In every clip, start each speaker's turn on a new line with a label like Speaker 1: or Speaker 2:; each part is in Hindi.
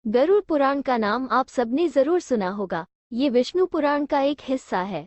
Speaker 1: गरुड़ पुराण का नाम आप सबने जरूर सुना होगा। ये विष्णु पुराण का एक हिस्सा है।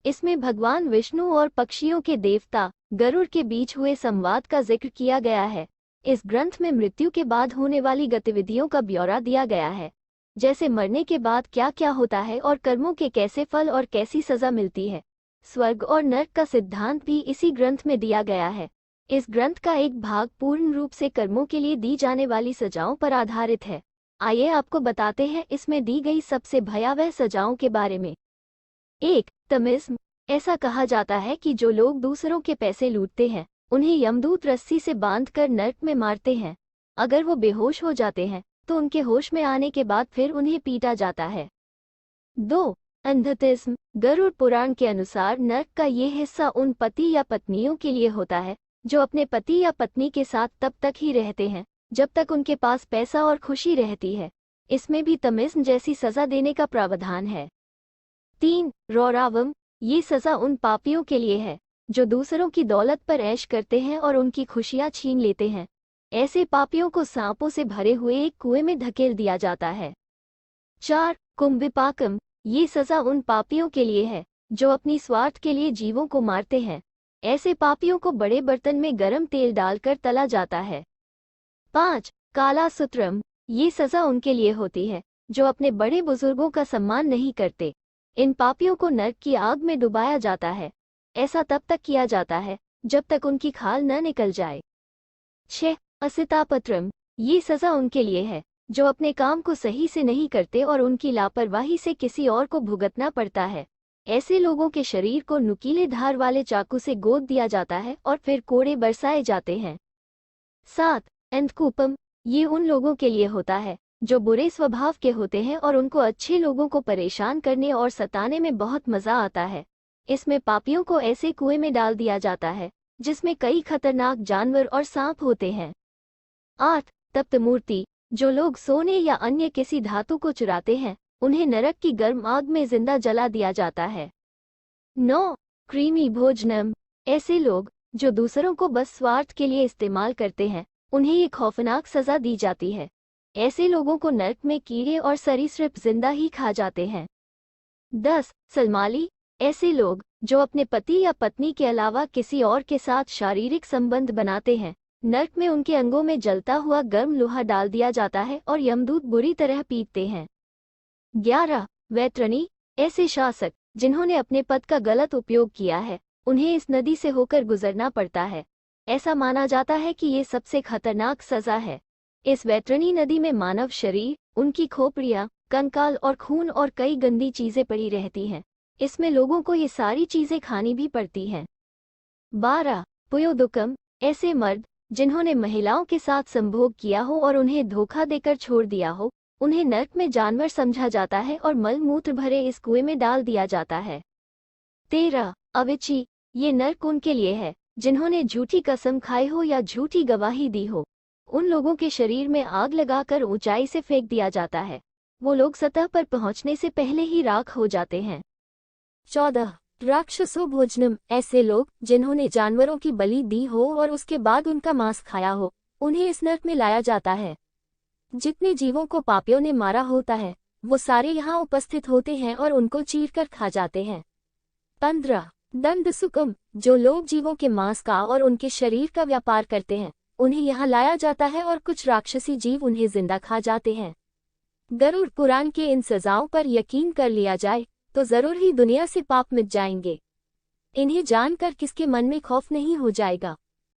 Speaker 1: इसमें भगवान विष्णु और पक्षियों के देवता गरुड़ के बीच हुए संवाद का जिक्र किया गया है। इस ग्रंथ में मृत्यु के बाद होने वाली गतिविधियों का ब्यौरा दिया गया है, जैसे मरने के बाद क्या क्या होता है और कर्मों के कैसे फल और कैसी सजा मिलती है। स्वर्ग और नरक का सिद्धांत भी इसी ग्रंथ में दिया गया है। इस ग्रंथ का एक भाग पूर्ण रूप से कर्मों के लिए दी जाने वाली सजाओं पर आधारित है। आइए आपको बताते हैं इसमें दी गई सबसे भयावह सजाओं के बारे में। 1. तमिस्म। ऐसा कहा जाता है कि जो लोग दूसरों के पैसे लूटते हैं उन्हें यमदूत रस्सी से बांधकर नरक में मारते हैं। अगर वो बेहोश हो जाते हैं तो उनके होश में आने के बाद फिर उन्हें पीटा जाता है। 2. अंधतिस्म। गरुड़ पुराण के अनुसार नरक का ये हिस्सा उन पति या पत्नियों के लिए होता है जो अपने पति या पत्नी के साथ तब तक ही रहते हैं जब तक उनके पास पैसा और खुशी रहती है। इसमें भी तमिस्म जैसी सजा देने का प्रावधान है। 3. रौरावम। ये सजा उन पापियों के लिए है जो दूसरों की दौलत पर ऐश करते हैं और उनकी खुशियां छीन लेते हैं। ऐसे पापियों को सांपों से भरे हुए एक कुएं में धकेल दिया जाता है। 4. कुंभिपाकम। ये सजा उन पापियों के लिए है जो अपनी स्वार्थ के लिए जीवों को मारते हैं। ऐसे पापियों को बड़े बर्तन में गर्म तेल डालकर तला जाता है। 5. कालासूत्रम। ये सजा उनके लिए होती है जो अपने बड़े बुजुर्गों का सम्मान नहीं करते। इन पापियों को नरक की आग में डुबाया जाता है। ऐसा तब तक किया जाता है जब तक उनकी खाल न निकल जाए। 6. असितापत्रम। ये सजा उनके लिए है जो अपने काम को सही से नहीं करते और उनकी लापरवाही से किसी और को भुगतना पड़ता है। ऐसे लोगों के शरीर को नुकीले धार वाले चाकू से गोद दिया जाता है और फिर कोड़े बरसाए जाते हैं। 7. अंधकूपम। ये उन लोगों के लिए होता है जो बुरे स्वभाव के होते हैं और उनको अच्छे लोगों को परेशान करने और सताने में बहुत मजा आता है। इसमें पापियों को ऐसे कुएं में डाल दिया जाता है जिसमें कई खतरनाक जानवर और सांप होते हैं। 8. तप्त मूर्ति। जो लोग सोने या अन्य किसी धातु को चुराते हैं उन्हें नरक की गर्म आग में जिंदा जला दिया जाता है। 9. क्रीमी भोजनम। ऐसे लोग जो दूसरों को बस स्वार्थ के लिए इस्तेमाल करते हैं उन्हें ये खौफनाक सजा दी जाती है। ऐसे लोगों को नरक में कीड़े और सरीसृप जिंदा ही खा जाते हैं। 10. सलमाली। ऐसे लोग जो अपने पति या पत्नी के अलावा किसी और के साथ शारीरिक संबंध बनाते हैं नरक में उनके अंगों में जलता हुआ गर्म लोहा डाल दिया जाता है और यमदूत बुरी तरह पीटते हैं। 11. वैतरणी। ऐसे शासक जिन्होंने अपने पद का गलत उपयोग किया है उन्हें इस नदी से होकर गुजरना पड़ता है। ऐसा माना जाता है कि ये सबसे खतरनाक सजा है। इस वैतरणी नदी में मानव शरीर, उनकी खोपड़ियां, कंकाल और खून और कई गंदी चीजें पड़ी रहती हैं। इसमें लोगों को ये सारी चीजें खानी भी पड़ती हैं। 12. पुयोदुकम। ऐसे मर्द जिन्होंने महिलाओं के साथ संभोग किया हो और उन्हें धोखा देकर छोड़ दिया हो उन्हें नरक में जानवर समझा जाता है और मल मूत्र भरे इस कुएं में डाल दिया जाता है। 13. अविची। ये नरक उनके लिए है जिन्होंने झूठी कसम खाई हो या झूठी गवाही दी हो। उन लोगों के शरीर में आग लगाकर ऊंचाई से फेंक दिया जाता है। वो लोग सतह पर पहुंचने से पहले ही राख हो जाते हैं। 14. राक्षसो भोजनम। ऐसे लोग जिन्होंने जानवरों की बलि दी हो और उसके बाद उनका मांस खाया हो उन्हें इस नरक में लाया जाता है। जितने जीवों को पापियों ने मारा होता है वो सारे यहाँ उपस्थित होते हैं और उनको चीरकर खा जाते हैं। 15. दंड सुकम। जो लोग जीवों के मांस का और उनके शरीर का व्यापार करते हैं उन्हें यहाँ लाया जाता है और कुछ राक्षसी जीव उन्हें जिंदा खा जाते हैं। गरुड़ पुराण के इन सजाओं पर यकीन कर लिया जाए तो जरूर ही दुनिया से पाप मिट जाएंगे। इन्हें जानकर किसके मन में खौफ नहीं हो जाएगा।